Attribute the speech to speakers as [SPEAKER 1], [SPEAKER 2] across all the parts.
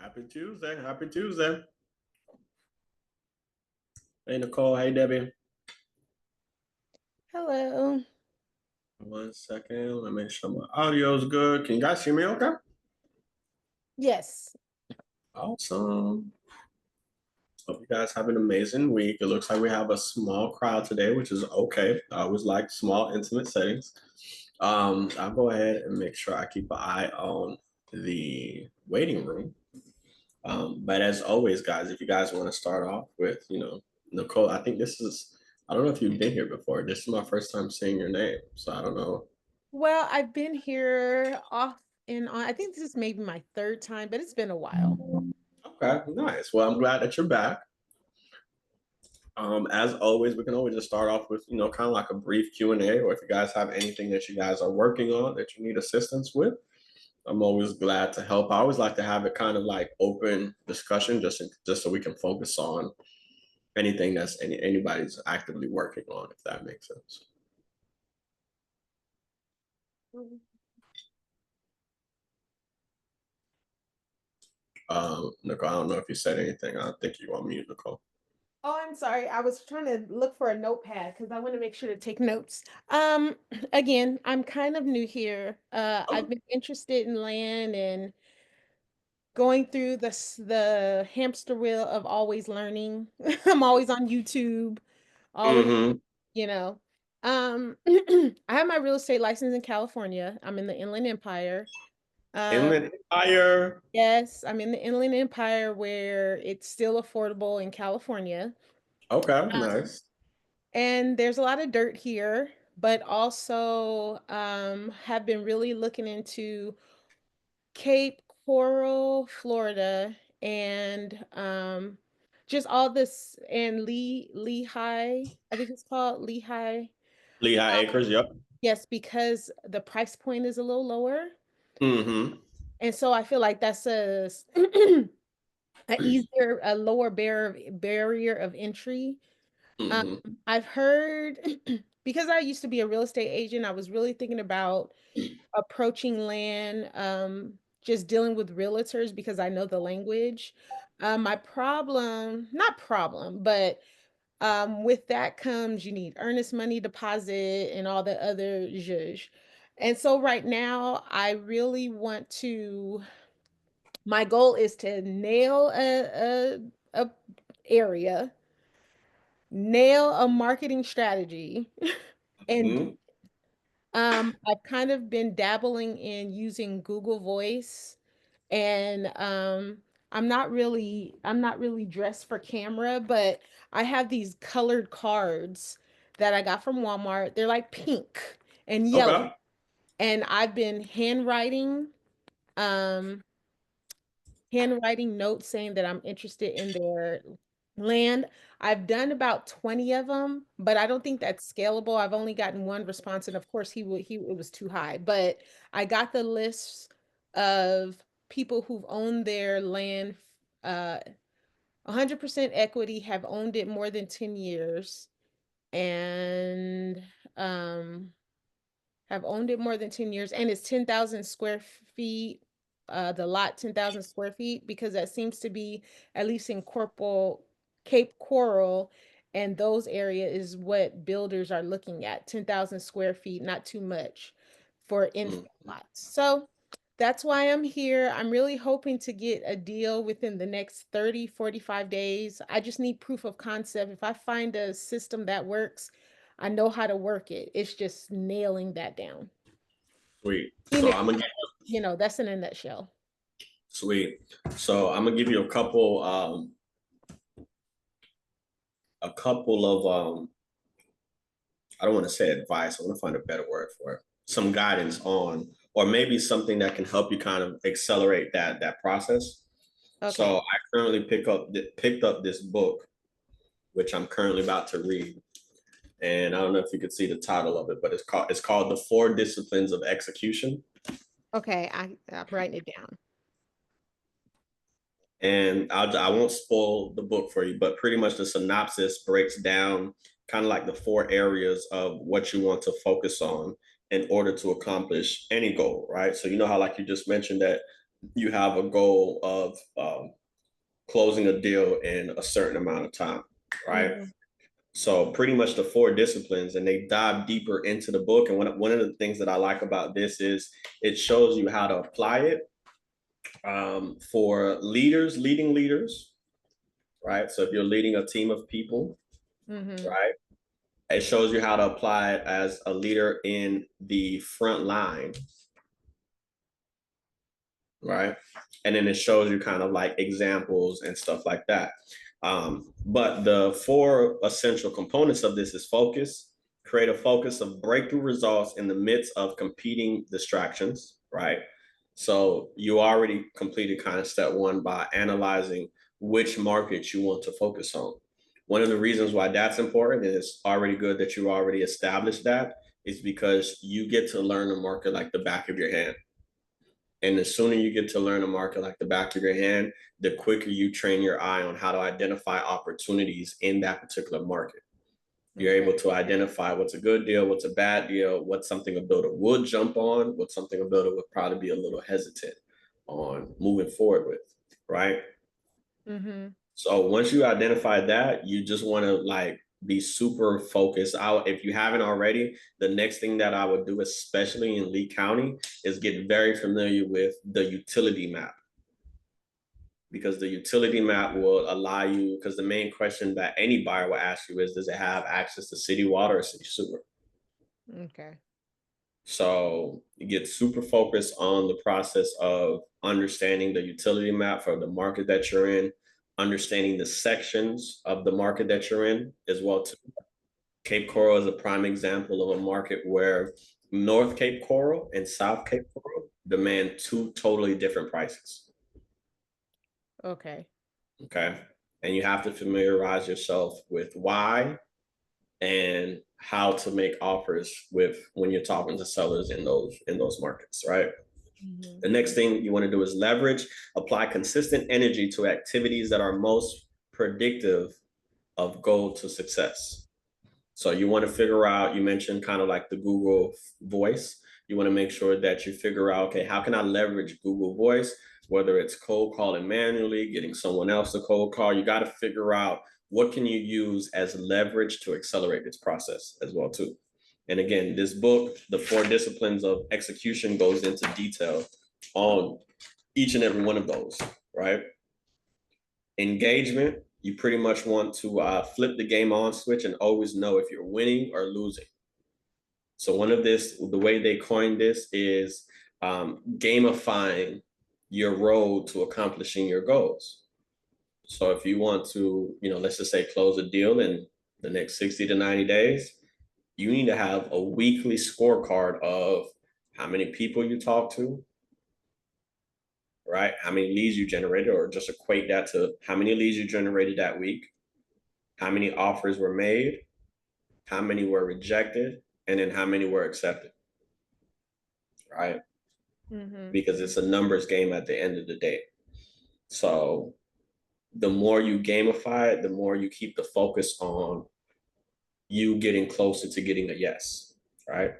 [SPEAKER 1] Happy Tuesday. Happy Tuesday. Hey, Nicole. Hey, Debbie.
[SPEAKER 2] Hello.
[SPEAKER 1] 1 second. Let me make sure my audio is good. Can you guys hear me okay?
[SPEAKER 2] Yes.
[SPEAKER 1] Awesome. Hope you guys have an amazing week. It looks like we have a small crowd today, which is okay. I always like small, intimate settings. I'll go ahead and make sure I keep an eye on the waiting room. But as always, guys, if you guys want to start off with, Nicole, I think I don't know if you've been here before. This is my first time seeing your name. So I don't know.
[SPEAKER 2] Well, I've been here off and on. I think this is maybe my third time, but it's been a while.
[SPEAKER 1] Okay, nice. Well, I'm glad that you're back. As always, we can always just start off with, kind of like a brief Q&A, or if you guys have anything that you guys are working on that you need assistance with, I'm always glad to help. I always like to have it kind of like open discussion, just so we can focus on anything that's anybody's actively working on, if that makes sense. Nicole, I don't know if you said anything. I think you on mute, Nicole.
[SPEAKER 2] Oh, I'm sorry. I was trying to look for a notepad because I want to make sure to take notes. Again, I'm kind of new here. I've
[SPEAKER 1] Oh,
[SPEAKER 2] been interested in land and going through the hamster wheel of always learning. I'm always on YouTube, always,
[SPEAKER 1] mm-hmm.
[SPEAKER 2] you know. I have my real estate license in California. I'm in the Inland Empire. Uh,
[SPEAKER 1] Inland Empire.
[SPEAKER 2] yes, I'm in the Inland Empire where it's still affordable in California.
[SPEAKER 1] Okay,
[SPEAKER 2] Um,
[SPEAKER 1] nice.
[SPEAKER 2] and there's a lot of dirt here, but also have been really looking into Cape Coral, Florida, and just all this and Lehigh, I think it's called Lehigh.
[SPEAKER 1] Lehigh
[SPEAKER 2] Uh,
[SPEAKER 1] Acres. Yep.
[SPEAKER 2] yes, because the price point is a little lower.
[SPEAKER 1] Mm-hmm.
[SPEAKER 2] And so I feel like that's a lower barrier of entry. Um,
[SPEAKER 1] Mm-hmm.
[SPEAKER 2] I've heard because I used to be a real estate agent, I was really thinking about approaching land, just dealing with realtors because I know the language. My problem, not problem, but with that comes you need earnest money deposit and all the other zhuzh. And so right now, I really want to. My goal is to nail a area, nail a marketing strategy, and
[SPEAKER 1] Mm-hmm.
[SPEAKER 2] I've kind of been dabbling in using Google Voice and I'm not really dressed for camera, but I have these colored cards that I got from Walmart. They're like pink and yellow,
[SPEAKER 1] Okay.
[SPEAKER 2] and I've been um handwriting notes saying that I'm interested in their land. I've done about 20 of them, but I don't think that's scalable. I've only gotten one response, and of course he it was too high. But I got the lists of people who've owned their land 100% equity, have owned it more than 10 years, and um have owned it more than 10 years, and it's 10,000 square feet. The lot 10,000 square feet because that seems to be at least in Corporal Cape Coral and those areas is what builders are looking at. 10,000 square feet, not too much for infill
[SPEAKER 1] Mm-hmm.
[SPEAKER 2] lots. So that's why I'm here. I'm really hoping to get a deal within the next 30, 45 days. I just need proof of concept. If I find a system that works, I know how to work it. It's just nailing that down.
[SPEAKER 1] Sweet.
[SPEAKER 2] In
[SPEAKER 1] So
[SPEAKER 2] it,
[SPEAKER 1] I'm gonna get
[SPEAKER 2] that's in a nutshell.
[SPEAKER 1] sweet. So I'm gonna give you a couple of I don't want to say advice. I want to find a better word for it. Some guidance on, or maybe something that can help you kind of accelerate that process.
[SPEAKER 2] Okay.
[SPEAKER 1] So I currently picked up this book, which I'm currently about to read, and I don't know if you could see the title of it, but it's called The Four Disciplines of Execution.
[SPEAKER 2] Okay. I'm writing it down.
[SPEAKER 1] And I won't spoil the book for you, but pretty much the synopsis breaks down kind of like the four areas of what you want to focus on in order to accomplish any goal, right? So you know how like you just mentioned that you have a goal of closing a deal in a certain amount of time, right?
[SPEAKER 2] Mhm.
[SPEAKER 1] So pretty much the four disciplines, and they dive deeper into the book. And one of the things that I like about this is it shows you how to apply it for leaders, leading leaders, right? So if you're leading a team of people,
[SPEAKER 2] Mhm.
[SPEAKER 1] right, it shows you how to apply it as a leader in the front line, right? And then it shows you kind of like examples and stuff like that. But the four essential components of this is focus, create a focus of breakthrough results in the midst of competing distractions, right? So you already completed kind of step one by analyzing which market you want to focus on. One of the reasons why that's important, and it's already good that you already established that, is because you get to learn the market like the back of your hand. And the sooner you get to learn a market like the back of your hand, the quicker you train your eye on how to identify opportunities in that particular market. You're
[SPEAKER 2] Okay.
[SPEAKER 1] able to identify what's a good deal, what's a bad deal, what's something a builder would jump on, what's something a builder would probably be a little hesitant on moving forward with, right?
[SPEAKER 2] Mhm.
[SPEAKER 1] So once you identify that, you just want to like be super focused out. If you haven't already, the next thing that I would do, especially in Lee County, is get very familiar with the utility map, because the utility map will allow you, because the main question that any buyer will ask you is, does it have access to city water or city sewer?
[SPEAKER 2] Okay.
[SPEAKER 1] So you get super focused on the process of understanding the utility map for the market that you're in, understanding the sections of the market that you're in as well too. Cape Coral is a prime example of a market where North Cape Coral and South Cape Coral demand two totally different prices.
[SPEAKER 2] Okay.
[SPEAKER 1] Okay. And you have to familiarize yourself with why and how to make offers with when you're talking to sellers in those markets, right?
[SPEAKER 2] Mhm.
[SPEAKER 1] The next thing you want to do is leverage, apply consistent energy to activities that are most predictive of goal to success. So you want to figure out, you mentioned kind of like the Google voice. You want to make sure that you figure out, okay, how can I leverage Google voice, whether it's cold calling manually, getting someone else to cold call. You got to figure out what can you use as leverage to accelerate this process as well too. And again, this book, The Four Disciplines of Execution, goes into detail on each and every one of those, right? Engagement, you pretty much want to flip the game on switch and always know if you're winning or losing. So one of this, the way they coined this is gamifying your road to accomplishing your goals. So if you want to, let's just say close a deal in the next 60 to 90 days, you need to have a weekly scorecard of how many people you talk to, right? How many leads you generated, or just equate that to how many leads you generated that week, how many offers were made, how many were rejected, and then how many were accepted, right?
[SPEAKER 2] Mhm.
[SPEAKER 1] Because it's a numbers game at the end of the day. So the more you gamify it, the more you keep the focus on you getting closer to getting a yes, right?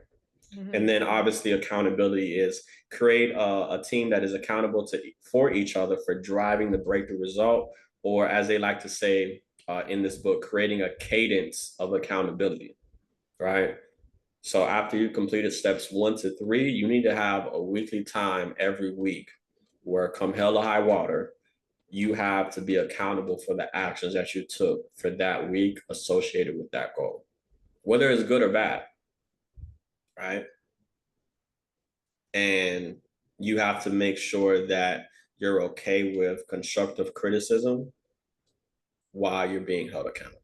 [SPEAKER 1] And
[SPEAKER 2] Mhm.
[SPEAKER 1] then obviously accountability is create a team that is accountable to for each other for driving the breakthrough result, or as they like to say in this book, creating a cadence of accountability, right? So after you completed steps 1 to 3, you need to have a weekly time every week where, come hell or high water, you have to be accountable for the actions that you took for that week associated with that goal, whether it's good or bad, right? And you have to make sure that you're okay with constructive criticism while you're being held accountable.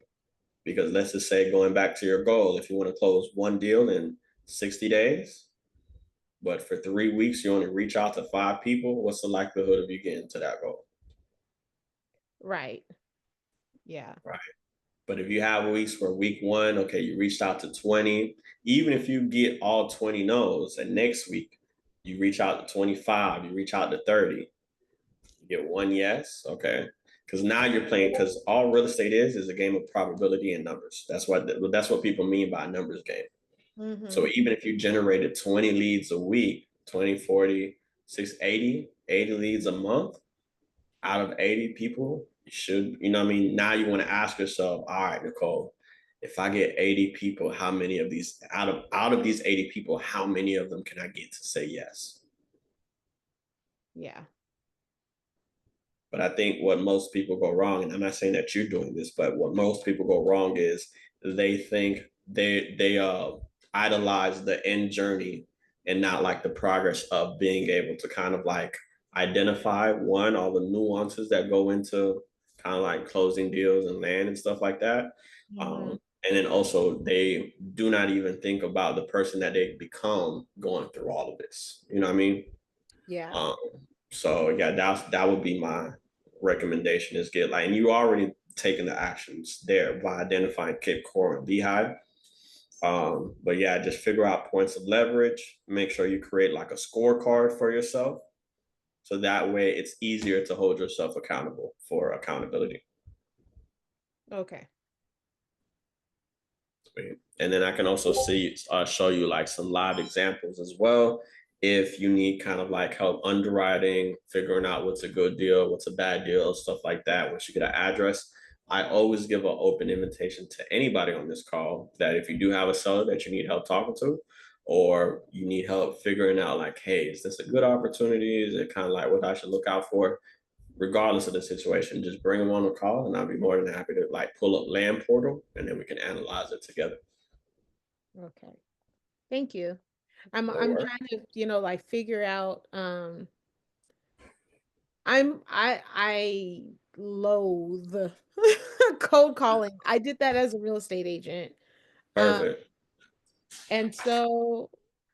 [SPEAKER 1] Because let's just say, going back to your goal, if you want to close one deal in 60 days, but for 3 weeks you only reach out to 5 people, what's the likelihood of you getting to that goal?
[SPEAKER 2] Right. Yeah.
[SPEAKER 1] Right. But if you have weeks where week one, okay, you reached out to 20, even if you get all 20 no's, and next week you reach out to 25, you reach out to 30, you get one yes, okay. Because now you're playing, because all real estate is a game of probability and numbers. That's what people mean by a numbers game. So
[SPEAKER 2] Mhm.
[SPEAKER 1] even if you generated 20 leads a week, 20, 40, 80 leads a month out of 80 people, you should, you know what I mean? Now you want to ask yourself, all right, Nicole, if I get 80 people, how many of these out of these 80 people, how many of them can I get to say yes?
[SPEAKER 2] Yeah.
[SPEAKER 1] But I think what most people go wrong, and I'm not saying that you're doing this, but what most people go wrong is they think they idolize the end journey and not like the progress of being able to kind of like identify one, all the nuances that go into kind of like closing deals and land and stuff like that.
[SPEAKER 2] Hmm.
[SPEAKER 1] And then also they do not even think about the person that they become going through all of this. You know what I mean?
[SPEAKER 2] Yeah.
[SPEAKER 1] Um, so yeah, that would be my recommendation is get like, and you already taken the actions there by identifying Cape Core and Beehive. But yeah, just figure out points of leverage. Make sure you create like a scorecard for yourself, so that way it's easier to hold yourself accountable for accountability.
[SPEAKER 2] Okay.
[SPEAKER 1] And then I can also show you like some live examples as well. If you need kind of like help underwriting, figuring out what's a good deal, what's a bad deal, stuff like that. Once you get an address, I always give an open invitation to anybody on this call that if you do have a seller that you need help talking to, or you need help figuring out like, hey, is this a good opportunity? Is it kind of like what I should look out for? Regardless of the situation, just bring them on a call, and I'll be more than happy to like pull up Land Portal, and then we can analyze it together.
[SPEAKER 2] Okay. Thank you.
[SPEAKER 1] No
[SPEAKER 2] I'm
[SPEAKER 1] worries.
[SPEAKER 2] trying to, like figure out I loathe cold calling. I did that as a real estate agent. Um
[SPEAKER 1] Perfect.
[SPEAKER 2] and so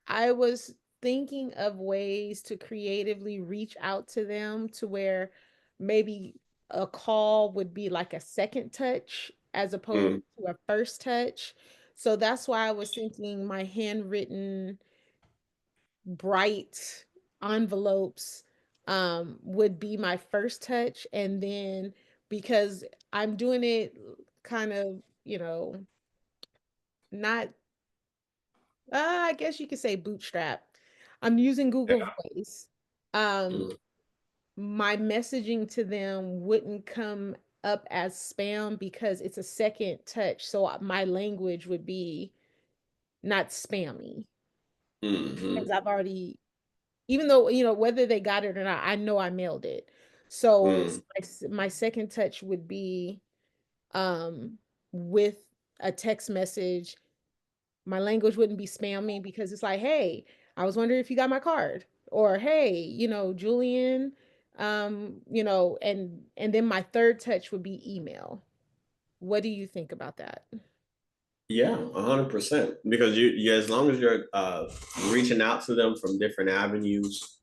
[SPEAKER 2] I was thinking of ways to creatively reach out to them to where maybe a call would be like a second touch as opposed
[SPEAKER 1] Mm,
[SPEAKER 2] to a first touch. So that's why I was thinking my handwritten bright envelopes would be my first touch, and then because I'm doing it kind of, not I guess you could say bootstrap. I'm using Google
[SPEAKER 1] yeah.
[SPEAKER 2] Voice. Um
[SPEAKER 1] Mm,
[SPEAKER 2] my messaging to them wouldn't come up as spam because it's a second touch, so my language would be not spammy
[SPEAKER 1] mm,
[SPEAKER 2] because I've already, even though, whether they got it or not, I know I mailed it. So
[SPEAKER 1] mm.
[SPEAKER 2] my second touch would be um with a text message. My language wouldn't be spammy because it's like, hey, I was wondering if you got my card, or hey, Julian, and then my third touch would be email. What do you think about that?
[SPEAKER 1] Yeah, 100%. Because as long as you're reaching out to them from different avenues,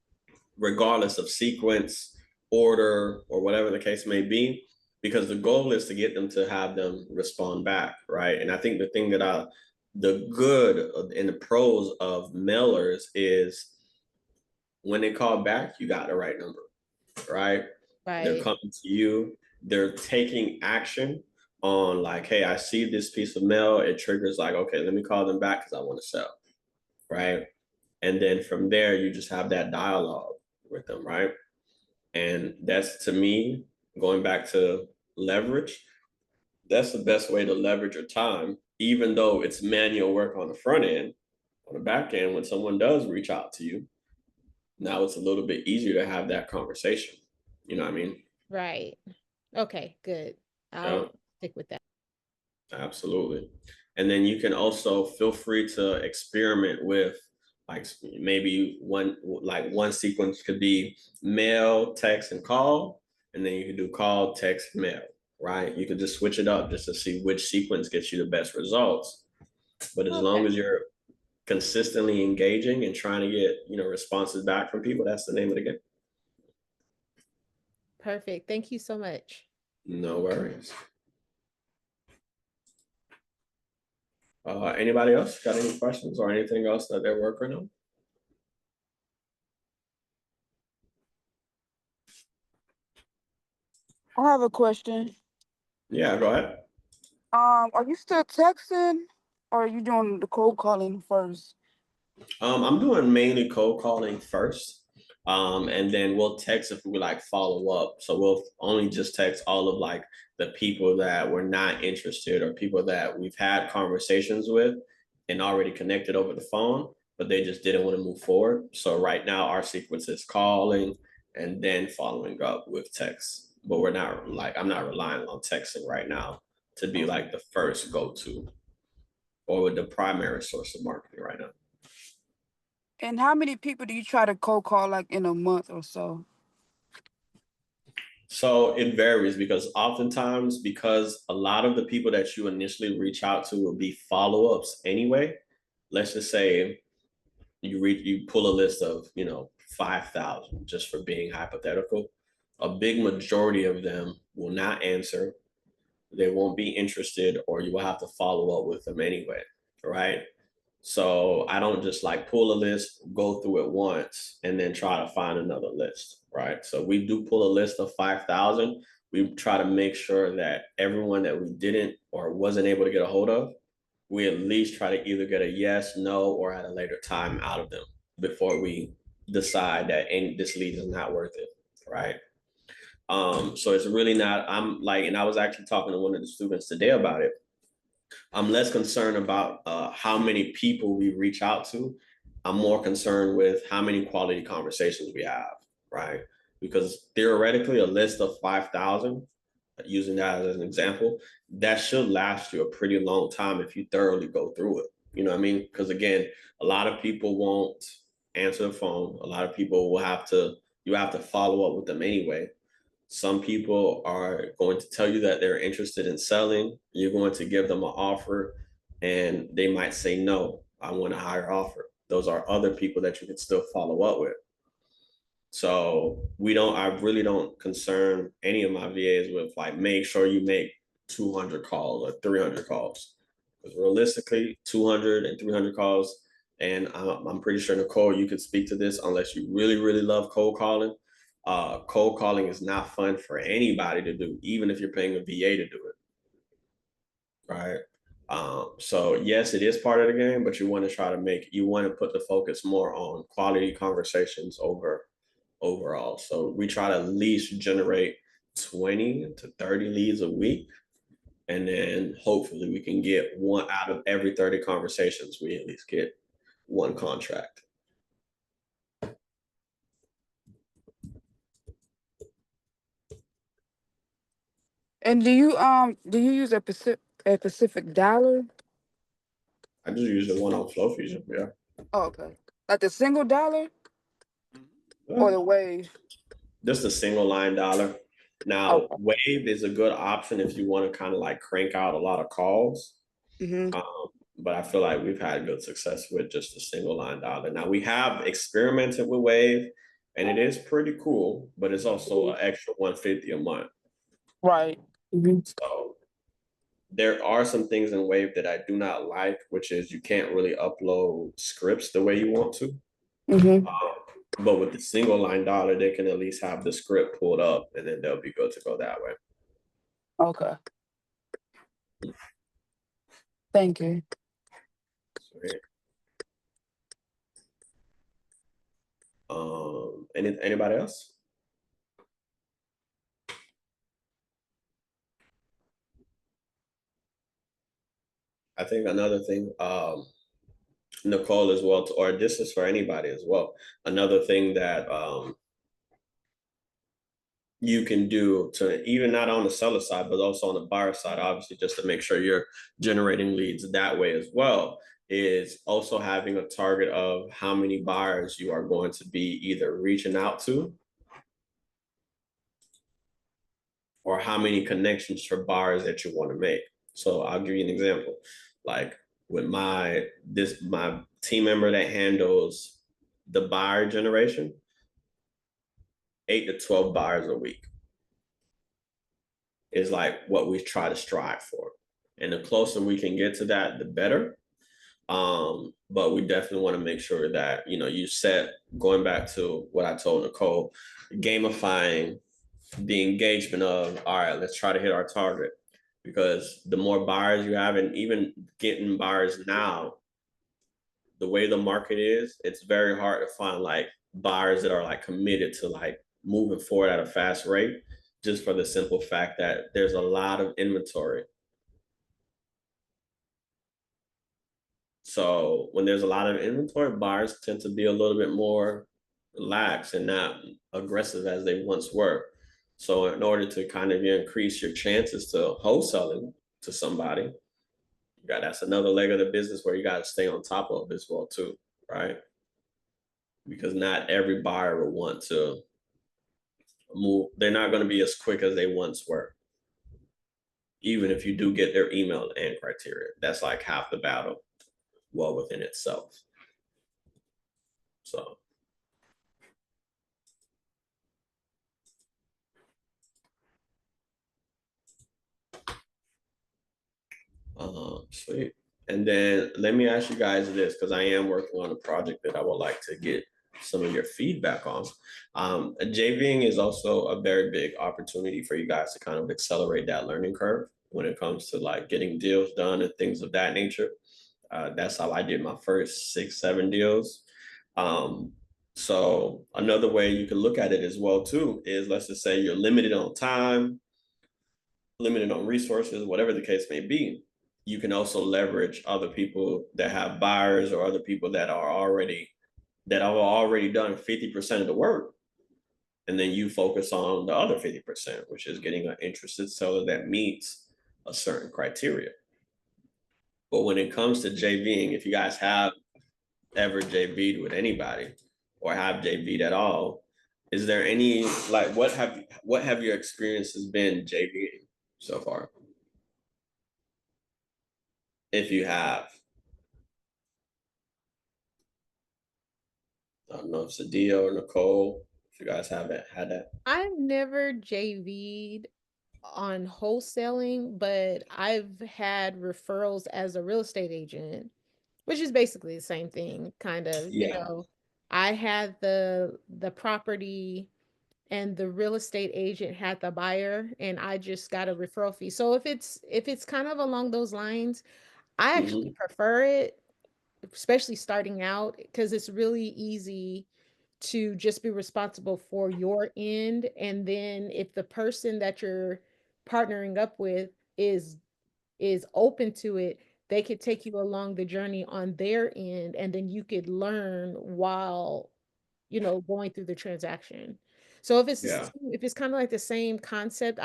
[SPEAKER 1] regardless of sequence, order, or whatever the case may be, because the goal is to get them to have them respond back, right? And I think the good and the pros of mailers is when they call back, you got the right number, right? They're
[SPEAKER 2] Right.
[SPEAKER 1] coming to you, they're taking action on like, hey, I see this piece of mail, it triggers like, okay, let me call them back because I want to sell, right? And then from there, you just have that dialogue with them, right? And that's to me, going back to leverage, that's the best way to leverage your time, even though it's manual work on the front end. On the back end, when someone does reach out to you, now it's a little bit easier to have that conversation. You know what I mean?
[SPEAKER 2] Right. Okay, good.
[SPEAKER 1] Yeah.
[SPEAKER 2] I'll stick with that.
[SPEAKER 1] Absolutely. And then you can also feel free to experiment with like maybe one sequence could be mail, text, and call. And then you can do call, text, mail, right? You can just switch it up just to see which sequence gets you the best results. But as
[SPEAKER 2] Okay,
[SPEAKER 1] long as you're consistently engaging and trying to get, responses back from people, that's the name of the game.
[SPEAKER 2] perfect. Thank you so much.
[SPEAKER 1] No worries. Anybody else got any questions or anything else that they're working on?
[SPEAKER 3] I have a question.
[SPEAKER 1] Yeah, go ahead.
[SPEAKER 3] Are you still texting or are you doing the cold calling first?
[SPEAKER 1] I'm doing mainly cold calling first. And then we'll text if we like follow up. So we'll only just text all of like the people that were not interested or people that we've had conversations with and already connected over the phone, but they just didn't want to move forward. So right now our sequence is calling and then following up with text. But we're not like, I'm not relying on texting right now to be like the first go-to or with the primary source of marketing right now.
[SPEAKER 3] And how many people do you try to cold call like in a month or so?
[SPEAKER 1] So it varies because oftentimes, because a lot of the people that you initially reach out to will be follow-ups anyway. Let's just say you pull a list of 5,000 just for being hypothetical. A big majority of them will not answer. They won't be interested, or you will have to follow up with them anyway, right? So I don't just like pull a list, go through it once, and then try to find another list, right? So we do pull a list of 5,000. We try to make sure that everyone that we didn't or wasn't able to get a hold of, we at least try to either get a yes, no, or at a later time out of them before we decide that this lead is not worth it, right? So it's really not, I'm like, and I was actually talking to one of the students today about it. I'm less concerned about how many people we reach out to. I'm more concerned with how many quality conversations we have, right? Because theoretically, a list of 5,000, using that as an example, that should last you a pretty long time if you thoroughly go through it. You know what I mean? Because again, a lot of people won't answer the phone. A lot of people you have to follow up with them anyway. Some people are going to tell you that they're interested in selling. You're going to give them an offer and they might say, no, I want a higher offer. Those are other people that you can still follow up with. So I really don't concern any of my VAs with like, make sure you make 200 calls or 300 calls. Because realistically, 200 and 300 calls, and I'm pretty sure, Nicole, you could speak to this unless you really, really love cold calling. Cold calling is not fun for anybody to do, even if you're paying a VA to do it, right? So yes, it is part of the game, but you want to put the focus more on quality conversations overall. So we try to at least generate 20 to 30 leads a week. And then hopefully we can get one out of every 30 conversations, we at least get one contract.
[SPEAKER 3] And do you use a specific dollar?
[SPEAKER 1] I just use the one on Flow Fusion. Yeah.
[SPEAKER 3] Oh, okay. Like the single dollar or
[SPEAKER 1] Yeah.
[SPEAKER 3] the wave?
[SPEAKER 1] Just a single line dollar. Now,
[SPEAKER 3] Okay.
[SPEAKER 1] Wave is a good option if you want to kind of like crank out a lot of calls.
[SPEAKER 3] Mm-hmm.
[SPEAKER 1] Um, but I feel like we've had good success with just a single line dollar. Now, we have experimented with Wave and it is pretty cool, but it's also an extra 150 a month.
[SPEAKER 3] Right. Mm-hmm.
[SPEAKER 1] So there are some things in Wave that I do not like, which is you can't really upload scripts the way you want to.
[SPEAKER 3] Mm-hmm.
[SPEAKER 1] But with the single line dollar, they can at least have the script pulled up and then they'll be good to go that way.
[SPEAKER 3] Okay. Thank you.
[SPEAKER 1] Sweet. Anybody else? I think another thing, Nicole as well, or this is for anybody as well. Another thing that you can do to even not on the seller side, but also on the buyer side, obviously, just to make sure you're generating leads that way as well, is also having a target of how many buyers you are going to be either reaching out to or how many connections for buyers that you want to make. So I'll give you an example. Like with my team member that handles the buyer generation, 8 to 12 buyers a week is like what we try to strive for. And the closer we can get to that, the better. But we definitely want to make sure that, you set, going back to what I told Nicole, gamifying the engagement of, all right, let's try to hit our target. Because the more buyers you have, and even getting buyers now, the way the market is, it's very hard to find like buyers that are like committed to like moving forward at a fast rate, just for the simple fact that there's a lot of inventory. So when there's a lot of inventory, buyers tend to be a little bit more relaxed and not aggressive as they once were. So in order to kind of increase your chances to wholesaling to somebody, that's another leg of the business where you got to stay on top of as well too, right? Because not every buyer will want to move. They're not going to be as quick as they once were. Even if you do get their email and criteria, that's like half the battle, well within itself. So sweet. And then let me ask you guys this, because I am working on a project that I would like to get some of your feedback on. JVing is also a very big opportunity for you guys to kind of accelerate that learning curve when it comes to like getting deals done and things of that nature. That's how I did my first 6, 7 deals. So another way you can look at it as well too is, let's just say you're limited on time, limited on resources, whatever the case may be. You can also leverage other people that have buyers or other people that have already done 50% of the work. And then you focus on the other 50%, which is getting an interested seller that meets a certain criteria. But when it comes to JVing, if you guys have ever JV'd with anybody or have JV'd at all, is there any like what have your experiences been JVing so far? If you have, I don't know if it's Sadia or Nicole, if you guys haven't had that.
[SPEAKER 2] I've never JV'd on wholesaling, but I've had referrals as a real estate agent, which is basically the same thing, kind of,
[SPEAKER 1] Yeah.
[SPEAKER 2] I had the property and the real estate agent had the buyer and I just got a referral fee. So if it's kind of along those lines, I actually
[SPEAKER 1] Hmm.
[SPEAKER 2] prefer it, especially starting out, because it's really easy to just be responsible for your end. And then if the person that you're partnering up with is open to it, they could take you along the journey on their end, and then you could learn while going through the transaction. So
[SPEAKER 1] Yeah.
[SPEAKER 2] if it's kind of like the same concept,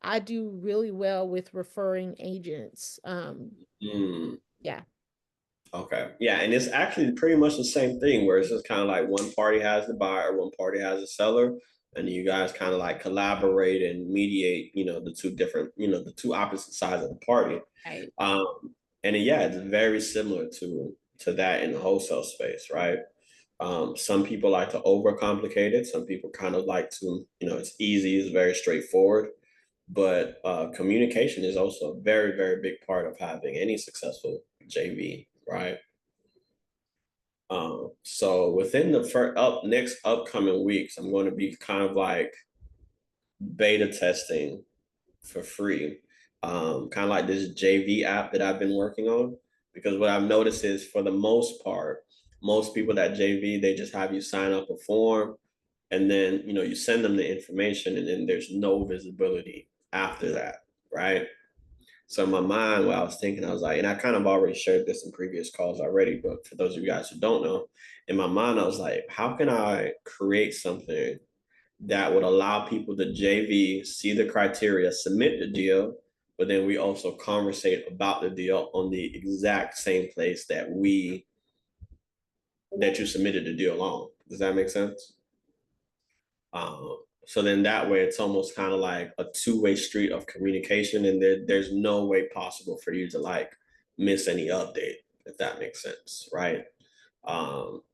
[SPEAKER 2] I do really well with referring agents.
[SPEAKER 1] Mm.
[SPEAKER 2] Yeah.
[SPEAKER 1] Okay. Yeah, and it's actually pretty much the same thing where it's just kind of like one party has the buyer, one party has the seller, and you guys kind of like collaborate and mediate, the two opposite sides of the party.
[SPEAKER 2] Right.
[SPEAKER 1] Um, and yeah, it's very similar to that in the wholesale space, right? Some people like to overcomplicate it. Some people kind of like to, it's easy, it's very straightforward. But communication is also a very, very big part of having any successful JV, right? So within the next upcoming weeks, I'm going to be kind of like beta testing for free, kind of like this JV app that I've been working on. Because what I've noticed is, for the most part, most people that JV, they just have you sign up a form, and then you send them the information, and then there's no visibility after that, right? So in my mind, what I was thinking, I was like, and I kind of already shared this in previous calls already, but for those of you guys who don't know, in my mind, I was like, how can I create something that would allow people to JV, see the criteria, submit the deal, but then we also conversate about the deal on the exact same place that you submitted the deal on. Does that make sense? So then that way it's almost kind of like a two-way street of communication, and there's no way possible for you to like miss any update, if that makes sense, right?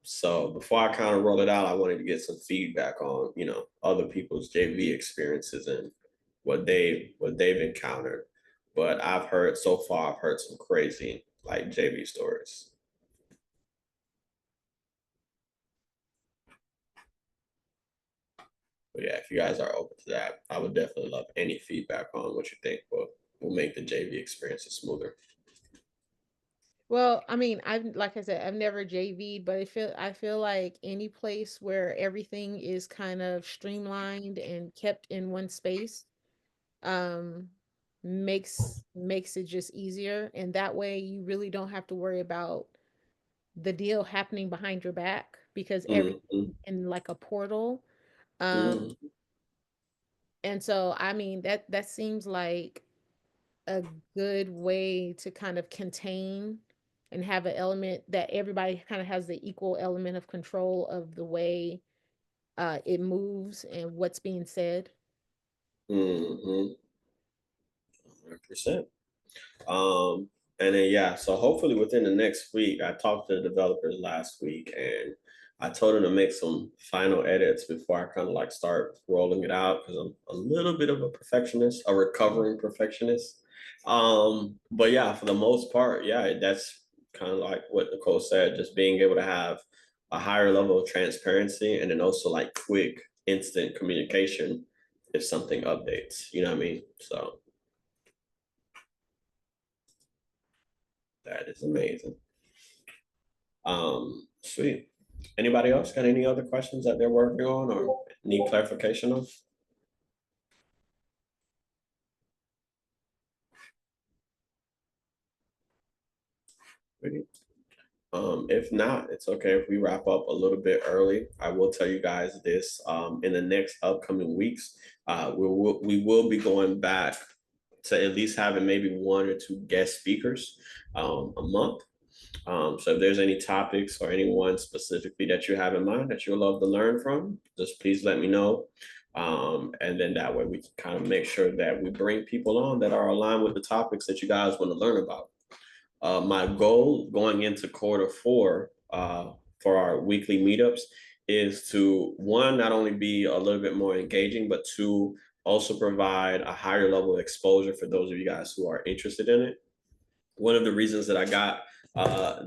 [SPEAKER 1] So before I kind of roll it out, I wanted to get some feedback on, other people's JV experiences and what they've encountered. But I've heard some crazy like JV stories. But yeah, if you guys are open to that, I would definitely love any feedback on what you think will make the JV experience smoother.
[SPEAKER 2] Well, I mean, like I said, I've never JV'd, but I feel like any place where everything is kind of streamlined and kept in one space, um, makes it just easier, and that way you really don't have to worry about the deal happening behind your back because
[SPEAKER 1] Mm-hmm.
[SPEAKER 2] everything in like a portal. Um,
[SPEAKER 1] Mm-hmm.
[SPEAKER 2] and so I mean that seems like a good way to kind of contain and have an element that everybody kind of has the equal element of control of the way it moves and what's being said.
[SPEAKER 1] Mm-hmm. 100%. Um, and then yeah, so hopefully within the next week, I talked to the developers last week and I told them to make some final edits before I kind of like start rolling it out because I'm a little bit of a perfectionist, a recovering perfectionist. But yeah, for the most part, yeah, that's kind of like what Nicole said, just being able to have a higher level of transparency and then also like quick, instant communication if something updates, you know what I mean? So that is amazing. Sweet. Anybody else got any other questions that they're working on or need clarification on? Sweet. If not, it's okay if we wrap up a little bit early. I will tell you guys this, in the next upcoming weeks, we will be going back to at least having maybe one or two guest speakers a month. So if there's any topics or anyone specifically that you have in mind that you'd love to learn from, just please let me know. And then that way we can kind of make sure that we bring people on that are aligned with the topics that you guys want to learn about. My goal going into quarter 4 for our weekly meetups is to one, not only be a little bit more engaging, but two, also provide a higher level of exposure for those of you guys who are interested in it. One of the reasons that I got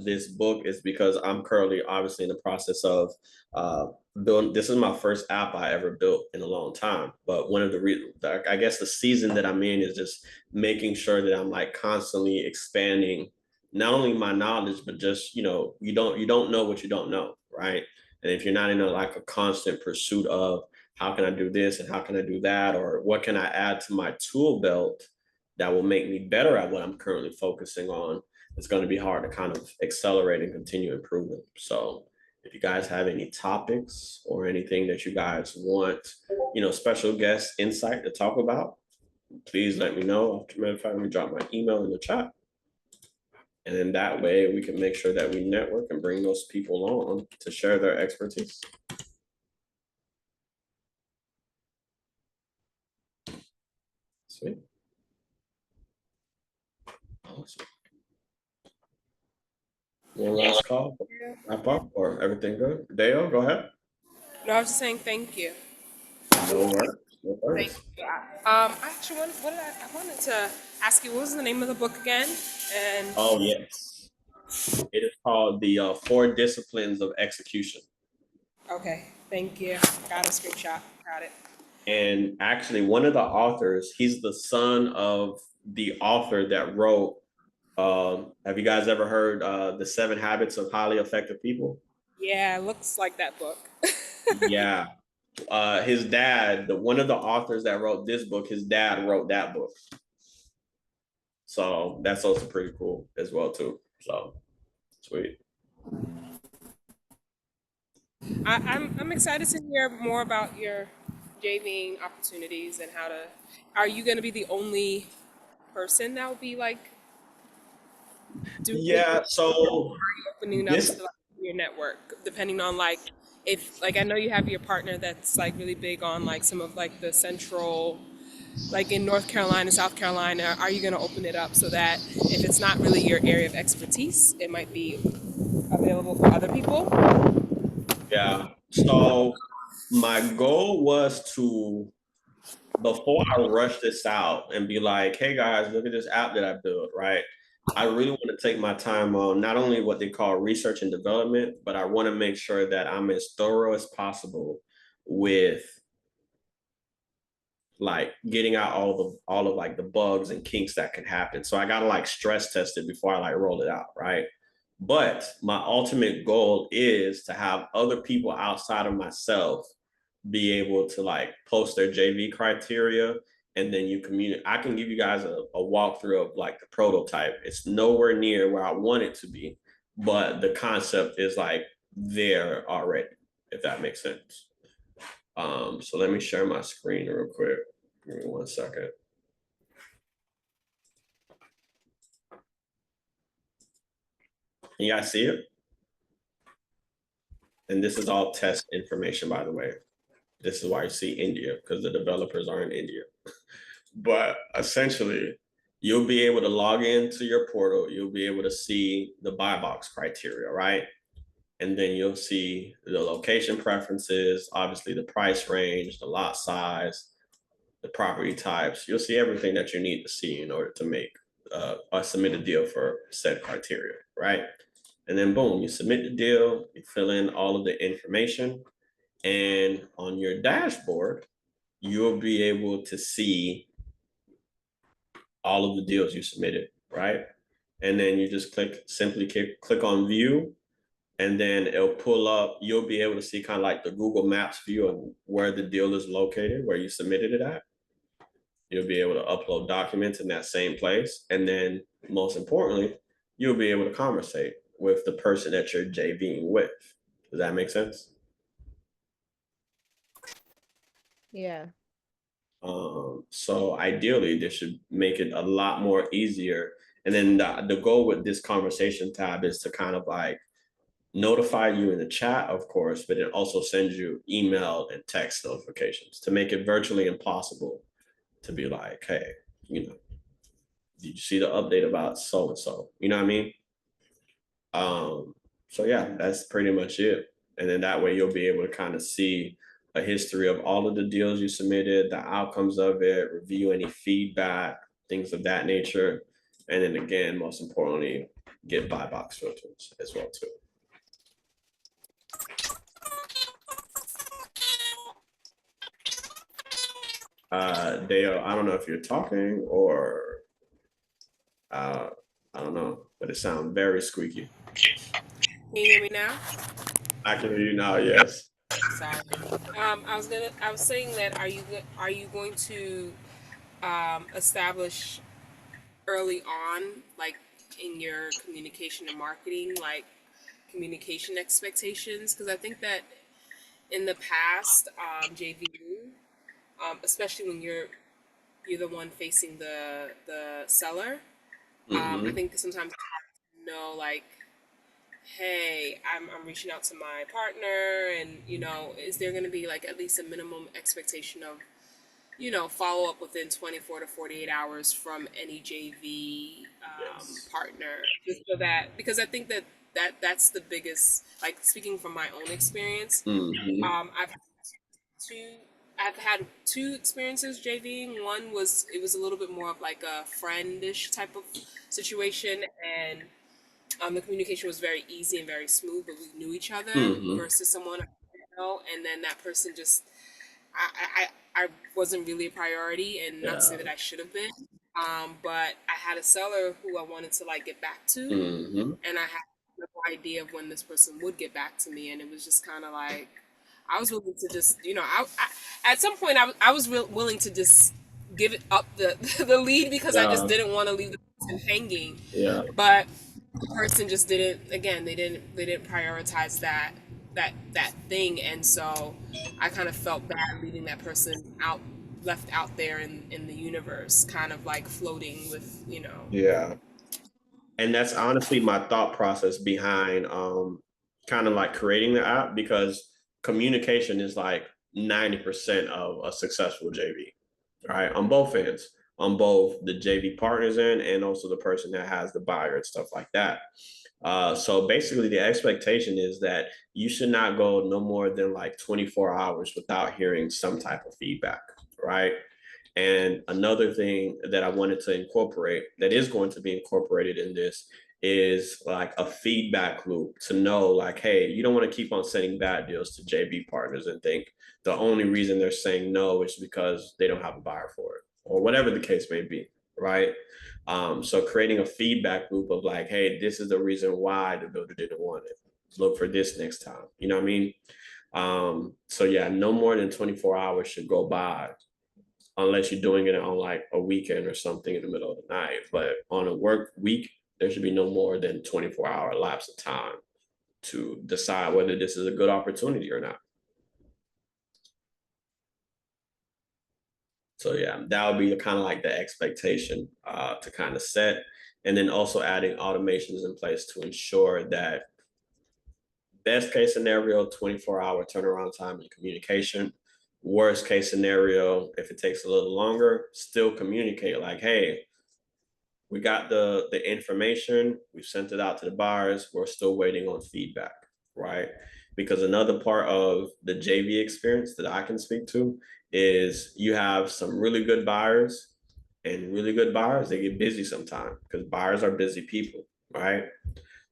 [SPEAKER 1] this book is because I'm currently obviously in the process of uh, building. This is my first app I ever built in a long time. But one of the reasons, I guess, the season that I'm in is just making sure that I'm like constantly expanding not only my knowledge, but just you don't know what you don't know, right? And if you're not in like a constant pursuit of how can I do this and how can I do that, or what can I add to my tool belt that will make me better at what I'm currently focusing on, it's going to be hard to kind of accelerate and continue improving. So if you guys have any topics or anything that you guys want, special guest insight to talk about, please let me know. Matter of fact, let me drop my email in the chat. And then that way we can make sure that we network and bring those people on to share their expertise. Sweet. Awesome. One last call. Wrap up or everything good? Dale, go ahead.
[SPEAKER 4] No, I was just saying thank you.
[SPEAKER 1] No worries. No
[SPEAKER 4] Thank
[SPEAKER 1] worries.
[SPEAKER 4] you. Actually, what did I wanted to ask you, what was the name of the book again? And
[SPEAKER 1] Oh, yes. It is called the Four Disciplines of Execution.
[SPEAKER 4] okay, thank you. Got a screenshot. Got it.
[SPEAKER 1] And actually, one of the authors, he's the son of the author that wrote, have you guys ever heard The 7 Habits of Highly Effective People?
[SPEAKER 4] Yeah, it looks like that book.
[SPEAKER 1] Yeah. His dad, one of the authors that wrote this book, his dad wrote that book. So that's also pretty cool as well, too. So sweet.
[SPEAKER 4] I'm excited to hear more about your JVing opportunities and how to. Are you going to be the only person that will be like doing it?
[SPEAKER 1] Yeah. So
[SPEAKER 4] Opening up
[SPEAKER 1] this
[SPEAKER 4] to like, your network, depending on like if like I know you have your partner that's like really big on like some of like the central, like in North Carolina, South Carolina. Are you going to open it up so that if it's not really your area of expertise, it might be available for other people?
[SPEAKER 1] Yeah. So my goal was to, before I rush this out and be like, hey guys, look at this app that I built, right? I really want to take my time on not only what they call research and development, but I want to make sure that I'm as thorough as possible with like getting out all of like the bugs and kinks that can happen. So I gotta like stress test it before I like roll it out, right? But my ultimate goal is to have other people outside of myself be able to like post their JV criteria, and then you communicate. I can give you guys a walkthrough of like the prototype. It's nowhere near where I want it to be, but the concept is like there already, if that makes sense. So let me share my screen real quick. Give me 1 second. Can you guys see it? And this is all test information, by the way. This is why you see India, because the developers are in India. But essentially, you'll be able to log into your portal. You'll be able to see the buy box criteria, right? And then you'll see the location preferences, obviously the price range, the lot size, the property types. You'll see everything that you need to see in order to make or submit a deal for said criteria, right? And then boom, you submit the deal, you fill in all of the information, and on your dashboard, you'll be able to see all of the deals you submitted, right? And then you just simply click on view, and then it'll pull up. You'll be able to see kind of like the Google Maps view of where the deal is located, where you submitted it at. You'll be able to upload documents in that same place. And then most importantly, you'll be able to conversate with the person that you're JVing with. Does that make sense?
[SPEAKER 2] Yeah.
[SPEAKER 1] So ideally, this should make it a lot more easier. And then the goal with this conversation tab is to kind of like notify you in the chat, of course, but it also sends you email and text notifications to make it virtually impossible to be like, hey, you know, did you see the update about so and so? You know what I mean? So yeah, that's pretty much it. And then that way you'll be able to kind of see a history of all of the deals you submitted, the outcomes of it, review any feedback, things of that nature. And then again, most importantly, get buy box filters as well too. Dale, I don't know if you're talking or I don't know, but it sounds very squeaky.
[SPEAKER 4] Can you hear me now?
[SPEAKER 1] I can hear you now, yes.
[SPEAKER 4] Sorry. I was saying that are you going to establish early on, like in your communication and marketing, like communication expectations? Because I think that in the past, JVU, especially when you're the one facing the seller, I think sometimes you know, like, hey, I'm reaching out to my partner, and is there going to be like at least a minimum expectation of follow up within 24 to 48 hours from any JV
[SPEAKER 1] Yes.
[SPEAKER 4] partner, just so that, because I think that's the biggest, like speaking from my own experience. I've had two I've had two experiences JVing. One was, it was a little bit more of like a friendish type of situation, and the communication was very easy and very smooth, but we knew each other versus someone I didn't know, and then that person just I wasn't really a priority, and not to say
[SPEAKER 1] Yeah.
[SPEAKER 4] that I should have been, but I had a seller who I wanted to like get back to, and I had no idea of when this person would get back to me, and it was just kind of like I was willing to just at some point I was willing to just give it up the the lead, because I just
[SPEAKER 1] Yeah.
[SPEAKER 4] didn't want to leave the person hanging,
[SPEAKER 1] Yeah.
[SPEAKER 4] but the person just didn't, again, they didn't prioritize that thing, and so I kind of felt bad leaving that person left out there in the universe, kind of like floating with
[SPEAKER 1] Yeah. And that's honestly my thought process behind kind of like creating the app, because communication is like 90% of a successful JV, right? On both ends, on both the JV partners end and also the person that has the buyer and stuff like that. So basically, the expectation is that you should not go no more than like 24 hours without hearing some type of feedback, right? And another thing that I wanted to incorporate that is going to be incorporated in this is like a feedback loop to know like, hey, you don't want to keep on sending bad deals to JV partners and think the only reason they're saying no is because they don't have a buyer for it or whatever the case may be, right? So creating a feedback loop of like, hey, this is the reason why the builder didn't want it. Look for this next time. You know what I mean? So yeah, no more than 24 hours should go by unless you're doing it on like a weekend or something in the middle of the night. But on a work week, there should be no more than 24-hour lapse of time to decide whether this is a good opportunity or not. So yeah, that would be kind of like the expectation to kind of set. And then also adding automations in place to ensure that best case scenario, 24-hour turnaround time and communication. Worst case scenario, if it takes a little longer, still communicate like, hey, we got the information, we've sent it out to the buyers, we're still waiting on feedback, right? Because another part of the JV experience that I can speak to is you have some really good buyers, and really good buyers, they get busy sometimes because buyers are busy people, right?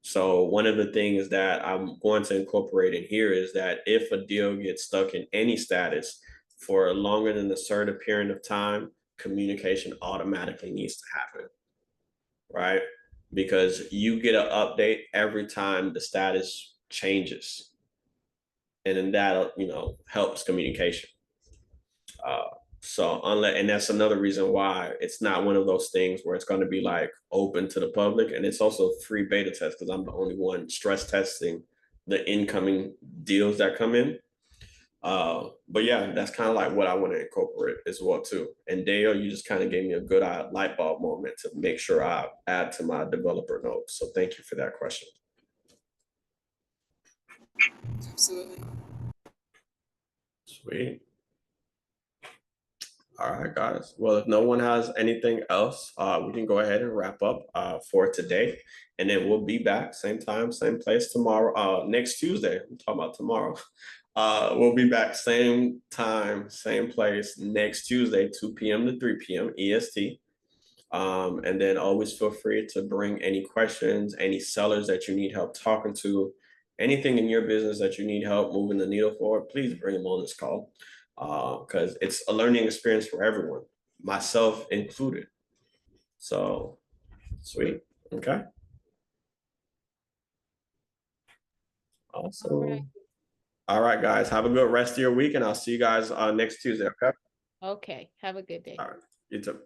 [SPEAKER 1] So one of the things that I'm going to incorporate in here is that if a deal gets stuck in any status for longer than a certain period of time, communication automatically needs to happen, right? Because you get an update every time the status changes. And then that, helps communication. And that's another reason why it's not one of those things where it's going to be like open to the public. And it's also free beta test because I'm the only one stress testing the incoming deals that come in. But yeah, that's kind of like what I want to incorporate as well too. And Dale, you just kind of gave me a good light bulb moment to make sure I add to my developer notes. So thank you for that question.
[SPEAKER 4] Absolutely.
[SPEAKER 1] Sweet. All right, guys. Well, if no one has anything else, we can go ahead and wrap up for today. And then we'll be back same time, same place tomorrow, next Tuesday. I'm talking about tomorrow. We'll be back same time, same place next Tuesday, 2 p.m. to 3 p.m. EST. And then always feel free to bring any questions, any sellers that you need help talking to, anything in your business that you need help moving the needle forward, please bring them on this call because it's a learning experience for everyone, myself included. So sweet. Okay. Awesome. All right, guys. Have a good rest of your week, and I'll see you guys next Tuesday. Okay.
[SPEAKER 2] Okay. Have a good day.
[SPEAKER 1] All right. You too.